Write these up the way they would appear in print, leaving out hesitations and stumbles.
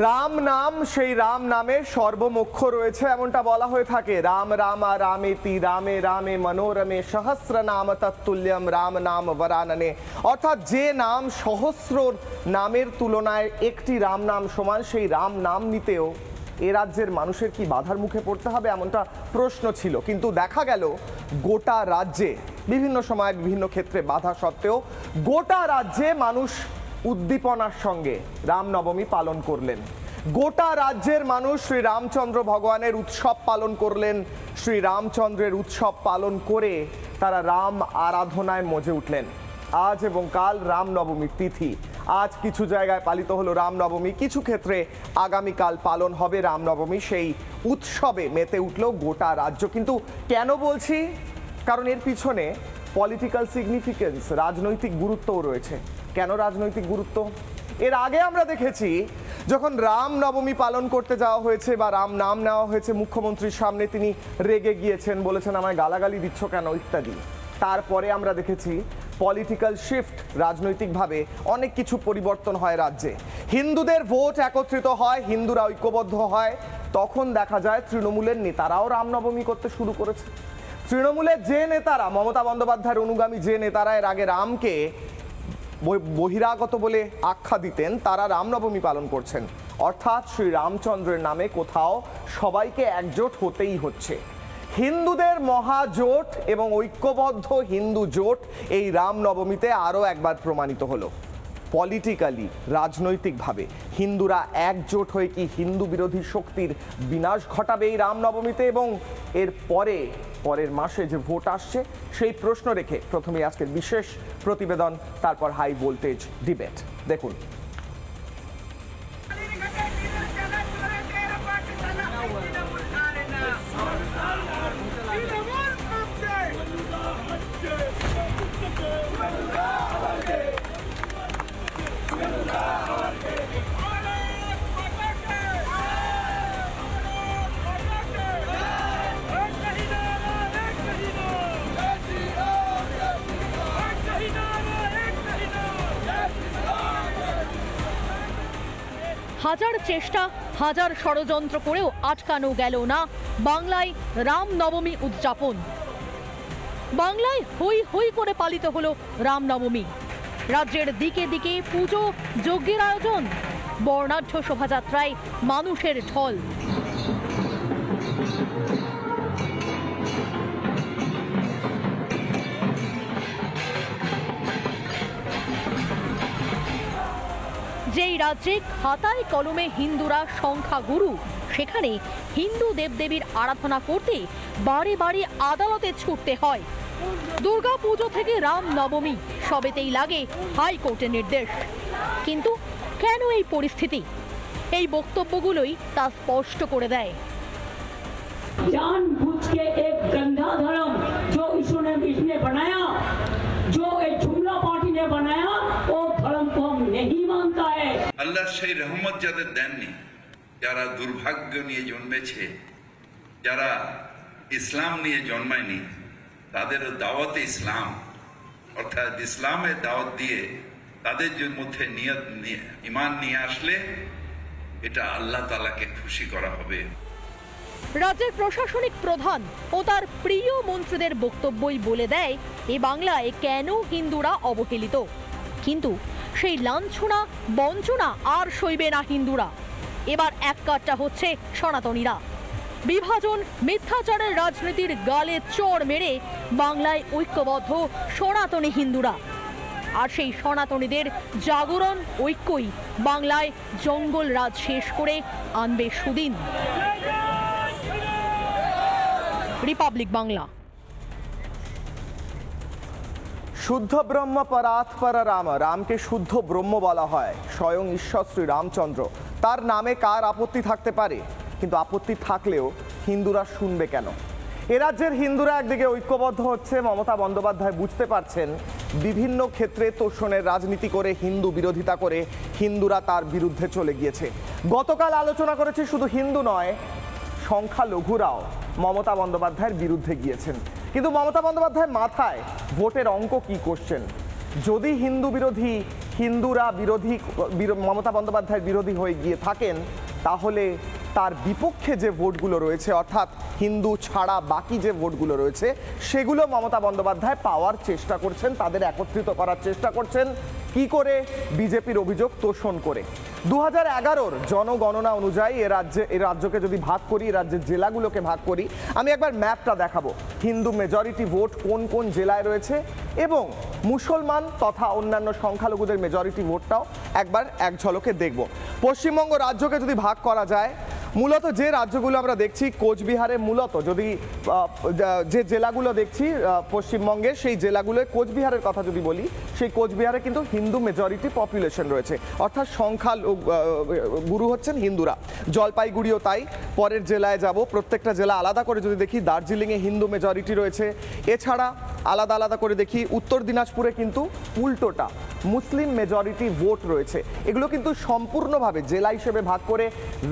রাম নাম, সেই রাম নামে সর্বমোক্ষ রয়েছে এমনটা বলা হয়ে থাকে। রাম রামা রামেতি রামে রামে মনোরমে সহস্র নাম তত্তুল্যম রাম নাম বরাননে। অর্থাৎ যে নাম সহস্র নামের তুলনায় একটি রাম নাম সমান, সেই রাম নাম নিতেও এ রাজ্যের মানুষের কি বাধার মুখে পড়তে হবে, এমনটা প্রশ্ন ছিল। কিন্তু দেখা গেল গোটা রাজ্যে বিভিন্ন সময় বিভিন্ন ক্ষেত্রে বাধা সত্ত্বেও গোটা রাজ্যে মানুষ উদ্দীপনার সঙ্গে রামনবমী পালন করলেন। গোটা রাজ্যের মানুষ শ্রী রামচন্দ্র ভগবানের উৎসব পালন করলেন। শ্রী রামচন্দ্রের উৎসব পালন করে তারা রাম আরাধনায় মজে উঠলেন। আজ এবং কাল রামনবমীর তিথি। আজ কিছু জায়গায় পালিত হলো রামনবমী, কিছু ক্ষেত্রে আগামীকাল পালন হবে রামনবমী। সেই উৎসবে মেতে উঠল গোটা রাজ্য। কিন্তু কেন বলছি? কারণ এর পিছনে পলিটিক্যাল সিগনিফিকেন্স, রাজনৈতিক গুরুত্বও রয়েছে। কেন রাজনৈতিক গুরুত্ব? এর আগে আমরা দেখেছি যখন রাম নবমী পালন করতে যাওয়া হয়েছে বা রাম নাম নেওয়া হয়েছে, মুখ্যমন্ত্রীর সামনে তিনি রেগে গিয়েছেন, বলেছেন আমায় গালাগালি দিচ্ছ কেন ইত্যাদি। তারপরে আমরা দেখেছি পলিটিক্যাল শিফট, রাজনৈতিকভাবে অনেক কিছু পরিবর্তন হয় রাজ্যে। হিন্দুদের ভোট একত্রিত হয়, হিন্দুরা ঐক্যবদ্ধ হয়, তখন দেখা যায় তৃণমূলের নেতারাও রামনবমী করতে শুরু করেছে। তৃণমূলের যে নেতারা, মমতা বন্দ্যোপাধ্যায়ের অনুগামী যে নেতারা এর আগে রামকে বহিরাগত বলে আখ্যা দিতেন, তারা রামনবমী পালন করছেন। অর্থাৎ শ্রী রামচন্দ্রের নামে কোথাও সবাইকে একজোট হতেই হচ্ছে। হিন্দুদের মহাজোট এবং ঐক্যবদ্ধ হিন্দু জোট এই রামনবমীতে আরও একবার প্রমাণিত হলো। পলিটিক্যালি, রাজনৈতিকভাবে হিন্দুরা একজোট হয়ে কি হিন্দু বিরোধী শক্তির বিনাশ ঘটাবে এই রামনবমীতে? এবং এর পরের মাসে যে ভোট আসছে সেই প্রশ্ন রেখে প্রথমে আজকের বিশেষ প্রতিবেদন, তারপর হাই ভোল্টেজ ডিবেট। দেখুন। হাজার চেষ্টা, হাজার ষড়যন্ত্র করেও আটকানো গেল না বাংলায় রামনবমী উদযাপন। বাংলায় হই হই করে পালিত হলো রামনবমী। রাজ্যের দিকে দিকে পুজো, যজ্ঞের আয়োজন, বর্ণাঢ্য শোভাযাত্রায় মানুষের ঢল। যেই রাজ্যে খাতায় কলমে হিন্দুরা সংখ্যাগুরু, সেখানে হিন্দু দেবদেবীর আরাধনা করতে বারে বারে আদালতে ছুটতে হয়। দুর্গা পুজো থেকে রামনবমী সবেতেই লাগে হাইকোর্টের নির্দেশ। কিন্তু কেন এই পরিস্থিতি? এই বক্তব্যগুলোই তা স্পষ্ট করে দেয়। जानबूझ के एक गंदा धर्म जो इसने बनाया, जो एक जुमला पार्टी ने बनाया, वो धर्म को हम नहीं मानता है। আল্লাহ সেই রহমত যাদের দেননি, যারা দুর্ভাগ্য নিয়ে জন্মেছে, যারা ইসলাম নিয়ে জন্মায়নি, তাদের দাওয়াতে ইসলাম অর্থাৎ ইসলামের দাওয়াত দিয়ে তাদের মধ্যে ঈমান নিয়ে আসলে এটা আল্লাহ তাআলাকে খুশি করা হবে। রাজ্যের প্রশাসনিক প্রধান ও তার প্রিয় মন্ত্রীদের বক্তব্যই বলে দেয় এ বাংলায় কেন হিন্দুরা অবহেলিত। কিন্তু সেই লাঞ্ছনা বঞ্চনা আর সইবে না হিন্দুরা। এবার এক কাট্টা হচ্ছে সনাতনীরা। বিভাজন, মিথ্যাচারের রাজনীতির গালে চড় মেরে বাংলায় ঐক্যবদ্ধ সনাতনী হিন্দুরা। আর সেই সনাতনীদের জাগরণ ঐক্যই বাংলায় জঙ্গল রাজ শেষ করে আনবে সুদিন। রিপাবলিক বাংলা। শুদ্ধ ব্রহ্ম পরাৎপর রাম, রামকে শুদ্ধ ব্রহ্ম বলা হয়, স্বয়ং ঈশ্বর শ্রী রামচন্দ্র। তার নামে কার আপত্তি থাকতে পারে? কিন্তু আপত্তি থাকলেও হিন্দুরা শুনবে কেন? এ রাজ্যের হিন্দুরা একদিকে ঐক্যবদ্ধ হচ্ছে, মমতা বন্দ্যোপাধ্যায় বুঝতে পারছেন বিভিন্ন ক্ষেত্রে তোষণের রাজনীতি করে, হিন্দু বিরোধিতা করে হিন্দুরা তার বিরুদ্ধে চলে গিয়েছে। গতকাল আলোচনা করেছে শুধু হিন্দু নয়, সংখ্যালঘুরাও মমতা বন্দ্যোপাধ্যায়ের বিরুদ্ধে গিয়েছেন। কিন্তু মমতা বন্দ্যোপাধ্যায় মাথায় ভোটের অঙ্ক কি করছেন? যদি হিন্দু বিরোধী হিন্দুরা মমতা বন্দ্যোপাধ্যায়ের বিরোধী হয়ে গিয়ে থাকেন, তাহলে তার বিপক্ষে যে ভোটগুলো রয়েছে, অর্থাৎ হিন্দু ছাড়া বাকি যে ভোটগুলো রয়েছে, সেগুলো মমতা বন্দ্যোপাধ্যায় পাওয়ার চেষ্টা করছেন, তাদের একত্রিত করার চেষ্টা করছেন। কি করে? বিজেপির অভিযোগ তোষণ করে। 2011-র জনগণনা অনুযায়ী এ রাজ্যকে যদি ভাগ করি, রাজ্যের জেলাগুলোকে ভাগ করি, আমি একবার ম্যাপটা দেখাবো। হিন্দু মেজরিটি ভোট কোন কোন জেলায় রয়েছে এবং মুসলমান তথা অন্যান্য সংখ্যালঘুদের মেজরিটি ভোটটাও একবার এক ঝলকে দেখব। পশ্চিমবঙ্গ রাজ্যকে যদি ভাগ করা যায়, মূলত যে রাজ্যগুলো আমরা দেখছি, কোচবিহারে মূলত যদি যে জেলাগুলো দেখছি পশ্চিমবঙ্গে, সেই জেলাগুলোয় কোচবিহারের কথা যদি বলি, সেই কোচবিহারে কিন্তু হিন্দু মেজরিটি পপুলেশন রয়েছে, অর্থাৎ সংখ্যা গুরু হচ্ছেন হিন্দুরা। জলপাইগুড়িও তাই। পরের জেলায় যাব, প্রত্যেকটা জেলা আলাদা করে যদি দেখি, দার্জিলিংয়ে হিন্দু মেজরিটি রয়েছে। এছাড়া আলাদা আলাদা করে দেখি, উত্তর দিনাজপুরে কিন্তু উল্টোটা, মুসলিম মেজরিটি ভোট রয়েছে। এগুলো কিন্তু সম্পূর্ণভাবে জেলা হিসেবে ভাগ করে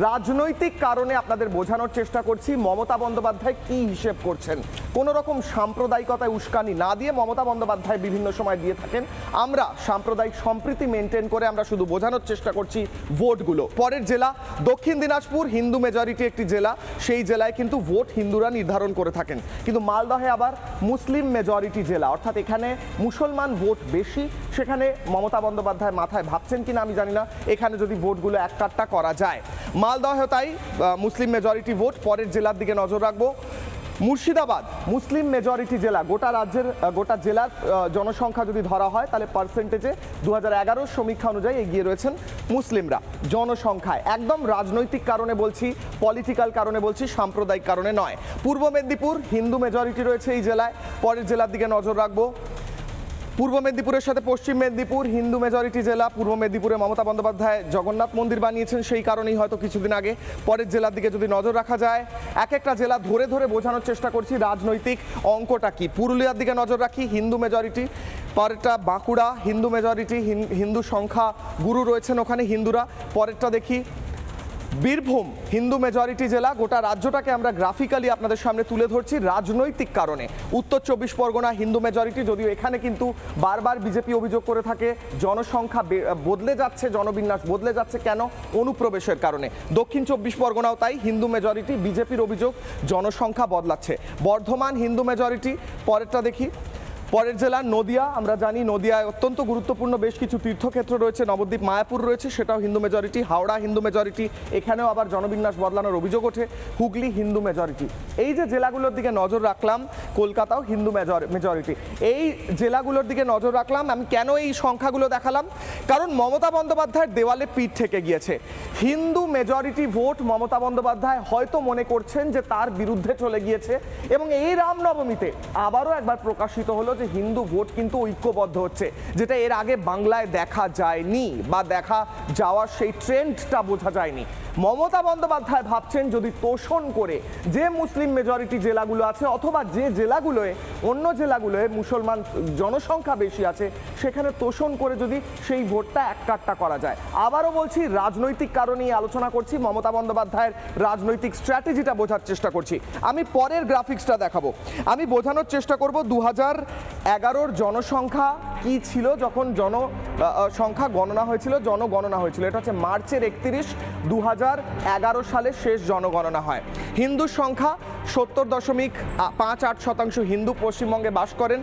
রাজনৈতিক কারণে আপনাদের বোঝানোর চেষ্টা করছি মমতা বন্দ্যোপাধ্যায় কি হিসেব করছেন। কোনো রকম সাম্প্রদায়িকতায় উস্কানি না দিয়ে মমতা বন্দ্যোপাধ্যায় বিভিন্ন সময় দিয়ে থাকেন, আমরা সাম্প্রদায়িক সম্প্রীতি মেনটেন করে আমরা শুধু বোঝানোর চেষ্টা করছি ভোটগুলো। পরের জেলা দক্ষিণ দিনাজপুর, হিন্দু মেজরিটি একটি জেলা, সেই জেলায় কিন্তু ভোট হিন্দুরা নির্ধারণ করে থাকেন। কিন্তু মালদহে আবার মুসলিম মেজরিটি জেলা, অর্থাৎ এখানে মুসলমান ভোট বেশি। সেখানে মমতা বন্দ্যোপাধ্যায় মাথায় ভাবছেন কিনা আমি জানি না, এখানে যদি ভোটগুলো এক কাট্টা করা যায়। মালদহে তাই মুসলিম মেজরিটি ভোট। পরের জেলার দিকে নজর রাখবো, মুর্শিদাবাদ মুসলিম মেজরিটি জেলা। গোটা জেলার জনসংখ্যা যদি ধরা হয়, তাহলে পার্সেন্টেজে 2011 সমীক্ষা অনুযায়ী এগিয়ে রয়েছেন মুসলিমরা জনসংখ্যায়। একদম রাজনৈতিক কারণে বলছি, পলিটিক্যাল কারণে বলছি, সাম্প্রদায়িক কারণে নয়। পূর্ব মেদিনীপুর হিন্দু মেজরিটি রয়েছে এই জেলায়। পরের জেলার দিকে নজর রাখবো, পূর্ব মেদিনীপুরের সাথে পশ্চিম মেদিনীপুর হিন্দু মেজরিটি জেলা। পূর্ব মেদিনীপুরে মমতা বন্দ্যোপাধ্যায় জগন্নাথ মন্দির বানিয়েছেন, সেই কারণেই হয়তো কিছুদিন আগে। পরের জেলার দিকে যদি নজর রাখা যায়, এক একটা জেলা ধরে ধরে বোঝানোর চেষ্টা করছি রাজনৈতিক অঙ্কটা কি। পুরুলিয়ার দিকে নজর রাখি, হিন্দু মেজরিটি। পরেরটা বাঁকুড়া, হিন্দু মেজরিটি, হিন্দু সংখ্যা গুরু রয়েছেন ওখানে হিন্দুরা। পরেরটা দেখি বীরভূম হিন্দু মেজরিটি জেলা। গোটা রাজ্যটাকে আমরা গ্রাফিক্যালি আপনাদের সামনে তুলে ধরছি রাজনৈতিক কারণে। উত্তর 24 পরগনা হিন্দু মেজরিটি, যদিও এখানে কিন্তু বারবার বিজেপি অভিযোগ করে থাকে জনসংখ্যা বদলে যাচ্ছে, জনবিন্যাস বদলে যাচ্ছে। কেন? অনুপ্রবেশের কারণে। দক্ষিণ 24 পরগনাও তাই, হিন্দু মেজরিটি, বিজেপির অভিযোগ জনসংখ্যা বদলাচ্ছে। বর্ধমান হিন্দু মেজরিটি। পরেরটা দেখি, পরের জেলা নদিয়া। আমরা জানি নদিয়ায় অত্যন্ত গুরুত্বপূর্ণ বেশ কিছু তীর্থক্ষেত্র রয়েছে, নবদ্বীপ মায়াপুর রয়েছে, সেটাও হিন্দু মেজরিটি। হাওড়া হিন্দু মেজরিটি, এখানেও আবার জনবিন্যাস বদলানোর অভিযোগ ওঠে। হুগলি হিন্দু মেজরিটি। এই যে জেলাগুলোর দিকে নজর রাখলাম, কলকাতাও হিন্দু মেজরিটি। এই জেলাগুলোর দিকে নজর রাখলাম। আমি কেন এই সংখ্যাগুলো দেখালাম? কারণ মমতা বন্দ্যোপাধ্যায়ের দেওয়ালে পিঠ থেকে গিয়েছে। হিন্দু মেজরিটি ভোট মমতা বন্দ্যোপাধ্যায় হয়তো মনে করছেন যে তার বিরুদ্ধে চলে গিয়েছে, এবং এই রামনবমীতে আবারও একবার প্রকাশিত হলো যে হিন্দু ভোট কিন্তু ঐক্যবদ্ধ হচ্ছে, যেটা এর আগে বাংলায় দেখা যায়নি, বা দেখা যাওয়ার সেই ট্রেন্ডটা বোঝা যায়নি। মমতা বন্দ্যোপাধ্যায় ভাবছেন যদি তোষণ করে যে মুসলিম মেজরিটি জেলাগুলো আছে, অথবা যে জেলাগুলোয় অন্য জেলাগুলোয় মুসলমান জনসংখ্যা বেশি আছে, সেখানে তোষণ করে যদি সেই ভোটটা এক কাট্টা করা যায়। আবারও বলছি রাজনৈতিক কারণেই আলোচনা করছি, মমতা বন্দ্যোপাধ্যায়ের রাজনৈতিক স্ট্র্যাটেজিটা বোঝার চেষ্টা করছি। আমি পরের গ্রাফিক্সটা দেখাবো। আমি বোঝানোর চেষ্টা করব 2011-র জনসংখ্যা কি ছিল যখন জনসংখ্যা গণনা হয়েছিল, জনগণনা হয়েছিল। এটা হচ্ছে মার্চের 31, 2011 সালে শেষ জনগণনা হয়। হিন্দু সংখ্যা 70.58% হিন্দু পশ্চিমবঙ্গে বাস করেন,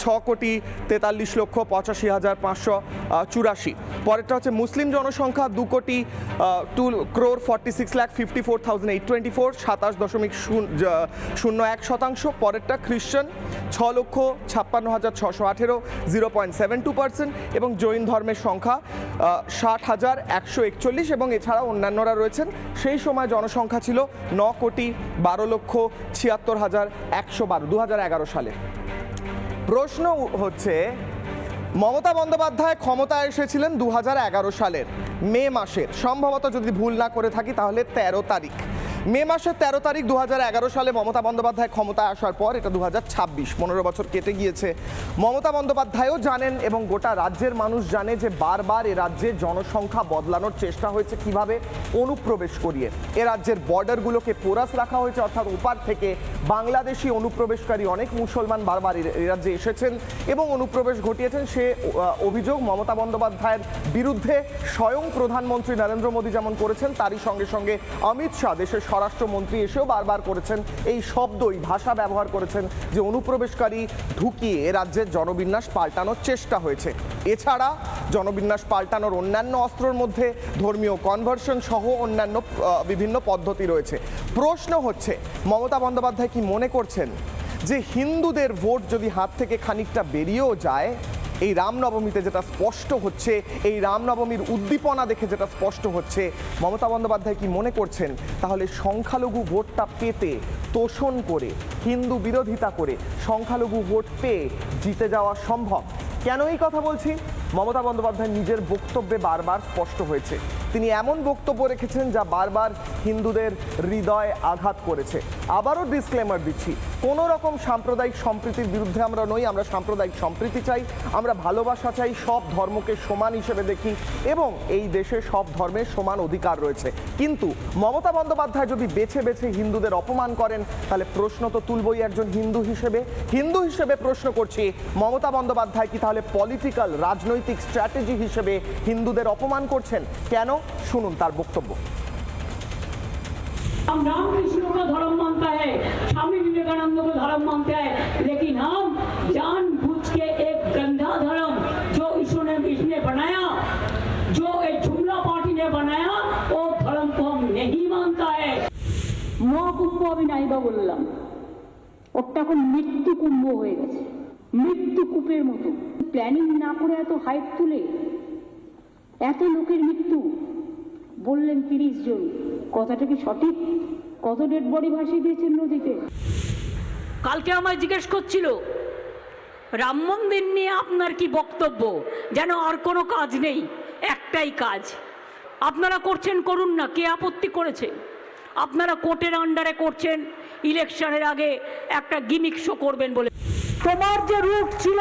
6,43,85,584। পরেরটা হচ্ছে মুসলিম জনসংখ্যা 2,46,54,824, 27.01%। পরেরটা খ্রিস্টান 6,56,618, 0.72%। এবং জৈন ধর্মের সংখ্যা 60,141, এবং এছাড়াও অন্যান্যরা রয়েছেন। সেই সময় জনসংখ্যা ছিল 9,12,76,112 2011 সালে। প্রশ্ন হচ্ছে, মমতা বন্দ্যোপাধ্যায় ক্ষমতায় এসেছিলেন 2011 সালের মে মাসের, সম্ভবত যদি ভুল না করে থাকি তাহলে 13 তারিখ। মে মাসের 13 তারিখ 2011 সালে মমতা বন্দ্যোপাধ্যায় ক্ষমতায় আসার পর এটা 2026, 15 বছর কেটে গিয়েছে। মমতা বন্দ্যোপাধ্যায়ও জানেন এবং গোটা রাজ্যের মানুষ জানে যে বারবার এ রাজ্যে জনসংখ্যা বদলানোর চেষ্টা হয়েছে কিভাবে অনুপ্রবেশ করিয়ে। এ রাজ্যের বর্ডারগুলোকে পোরাস রাখা হয়েছে, অর্থাৎ ওপার থেকে বাংলাদেশি অনুপ্রবেশকারী অনেক মুসলমান বারবার এ রাজ্যে এসেছেন এবং অনুপ্রবেশ ঘটিয়েছেন। সে অভিযোগ মমতা বন্দ্যোপাধ্যায়ের বিরুদ্ধে স্বয়ং প্রধানমন্ত্রী নরেন্দ্র মোদী যেমন করেছেন, তারই সঙ্গে সঙ্গে অমিত শাহ দেশের স্বরাষ্ট্রমন্ত্রী এসেও বারবার করেছেন এই শব্দই, ভাষা ব্যবহার করেছেন যে অনুপ্রবেশকারী ঢুকিয়ে এ রাজ্যের জনবিন্যাস পাল্টানোর চেষ্টা হয়েছে। এছাড়া জনবিন্যাস পাল্টানোর অন্যান্য অস্ত্রের মধ্যে ধর্মীয় কনভার্সন সহ অন্যান্য বিভিন্ন পদ্ধতি রয়েছে। প্রশ্ন হচ্ছে, মমতা বন্দ্যোপাধ্যায় কি মনে করছেন যে হিন্দুদের ভোট যদি হাত থেকে খানিকটা বেরিয়েও যায়, এই রামনবমীতে যেটা স্পষ্ট হচ্ছে, এই রামনবমীর উদ্দীপনা দেখে যেটা স্পষ্ট হচ্ছে, মমতা বন্দ্যোপাধ্যায় কি মনে করছেন তাহলে সংখ্যালঘু ভোটটা পেতে তোষণ করে, হিন্দু বিরোধিতা করে সংখ্যালঘু ভোট পেয়ে জিতে যাওয়া সম্ভব? কেন এই কথা বলছি? মমতা বন্দ্যোপাধ্যায় নিজের বক্তব্যে বারবার স্পষ্ট হয়েছে। তিনি এমন বক্তব্য রেখেছেন যা বারবার হিন্দুদের হৃদয়ে আঘাত করেছে। আবারও ডিসক্লেমার দিচ্ছি, কোনো রকম সাম্প্রদায়িক সম্প্রীতির বিরুদ্ধে আমরা নই। আমরা সাম্প্রদায়িক সম্প্রীতি চাই, আমরা ভালোবাসা চাই, সব ধর্মকে সমান হিসেবে দেখি এবং এই দেশে সব ধর্মের সমান অধিকার রয়েছে। কিন্তু মমতা বন্দ্যোপাধ্যায় যদি বেছে বেছে হিন্দুদের অপমান করেন, তাহলে প্রশ্ন তো তুলবই একজন হিন্দু হিসেবে প্রশ্ন করছি, মমতা বন্দ্যোপাধ্যায় কি তাহলে পলিটিক্যাল, রাজনৈতিক স্ট্র্যাটেজি হিসেবে হিন্দুদের অপমান করছেন? কেন? শুনুন তার বক্তব্য। हम रामकृष्ण को धर्म मानता है, स्वामी विवेकानंद को धर्म मानता है, लेकिन हम जानबूझ के एक गंदा धर्म जो इसने बनाया, जो एक जुमला पार्टी ने बनाया, वो धर्म को हम नहीं मानता है। মহাকুম্ভ আমি নাইবা বললাম, ওটা এখন মৃত্যু কুম্ভ হয়ে গেছে, মৃত্যু কূপের মতো। প্ল্যানিং না করে এত হাইপ তুলে এত লোকের মৃত্যু বললেন 30 জন, কথাটা কি সঠিক? কত ডেড বডি ভাসিয়ে দিয়েছেন নদীতে? কালকে আমায় জিজ্ঞেস করছিল রাম মন্দির নিয়ে আপনার কি বক্তব্য, যেন আর কোনো কাজ নেই, একটাই কাজ আপনারা করছেন, করুন না, কে আপত্তি করেছে? আপনারা কোর্টের আন্ডারে করছেন, ইলেকশনের আগে একটা গিমিক শো করবেন বলে। তোমার যে রুট ছিল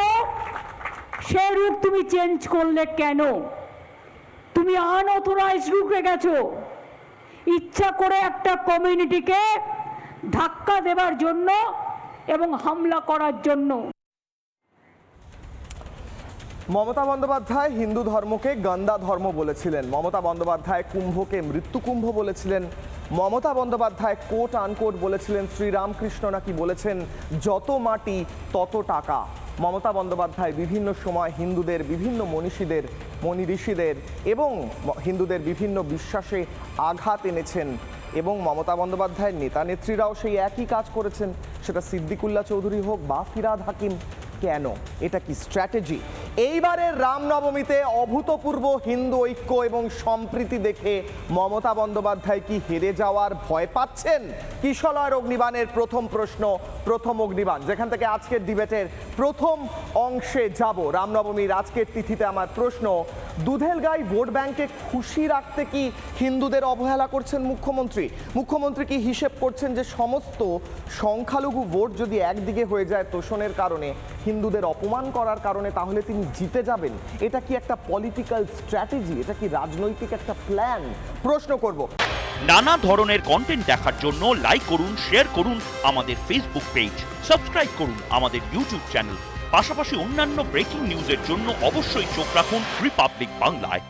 সেই রুট তুমি চেঞ্জ করলে কেন? তুমি আনঅথরাইজ রুটে গেছো, ইচ্ছা করে একটা কমিউনিটিকে ধাক্কা দেবার জন্য এবং হামলা করার জন্য। মমতা বন্দ্যোপাধ্যায় হিন্দু ধর্মকে গন্দা ধর্ম বলেছিলেন। মমতা বন্দ্যোপাধ্যায় কুম্ভকে মৃত্যু কুম্ভ বলেছিলেন। মমতা বন্দ্যোপাধ্যায় কোট আনকোট বলেছিলেন শ্রীরামকৃষ্ণ নাকি বলেছেন যত মাটি তত টাকা। মমতা বন্দ্যোপাধ্যায় বিভিন্ন সময় হিন্দুদের, বিভিন্ন মনীষীদের, মনি ঋষিদের এবং হিন্দুদের বিভিন্ন বিশ্বাসে আঘাত এনেছেন এবং মমতা বন্দ্যোপাধ্যায়ের নেতা নেত্রীরাও সেই একই কাজ করেছেন, সেটা সিদ্দিকুল্লাহ চৌধুরী হোক বা ফিরহাদ হাকিম। কেন? এটা কি স্ট্র্যাটেজি? এইবারের রামনবমীতে অভূতপূর্ব হিন্দু ঐক্য এবং সম্প্রীতি দেখে মমতা বন্দ্যোপাধ্যায় কি হেরে যাওয়ার ভয় পাচ্ছেন? কিশলয়ের অগ্নিবাণের প্রথম প্রশ্ন, প্রথম অগ্নিবাণ, যেখান থেকে আজকের ডিবেটের প্রথম অংশে যাব। রামনবমীর আজকের তিথিতে আমার প্রশ্ন, দুধেলগাই ভোট ব্যাংকে খুশি রাখতে কি হিন্দুদের অবহেলা করছেন মুখ্যমন্ত্রী? মুখ্যমন্ত্রী কি হিসেব করছেন যে সমস্ত সংখ্যালঘু ভোট যদি একদিকে হয়ে যায় তোষণের কারণে, হিন্দুদের অপমান করার কারণে, তাহলে তিনি জিতে যাবেন? এটা কি একটা পলিটিক্যাল স্ট্র্যাটেজি? এটা কি রাজনৈতিক একটা প্ল্যান? প্রশ্ন করব। নানা ধরনের কন্টেন্ট দেখার জন্য লাইক করুন, শেয়ার করুন আমাদের ফেসবুক পেজ, সাবস্ক্রাইব করুন আমাদের ইউটিউব চ্যানেল। পাশাপাশি অন্যান্য ব্রেকিং নিউজের জন্য অবশ্যই চোখ রাখুন রিপাবলিক বাংলায়।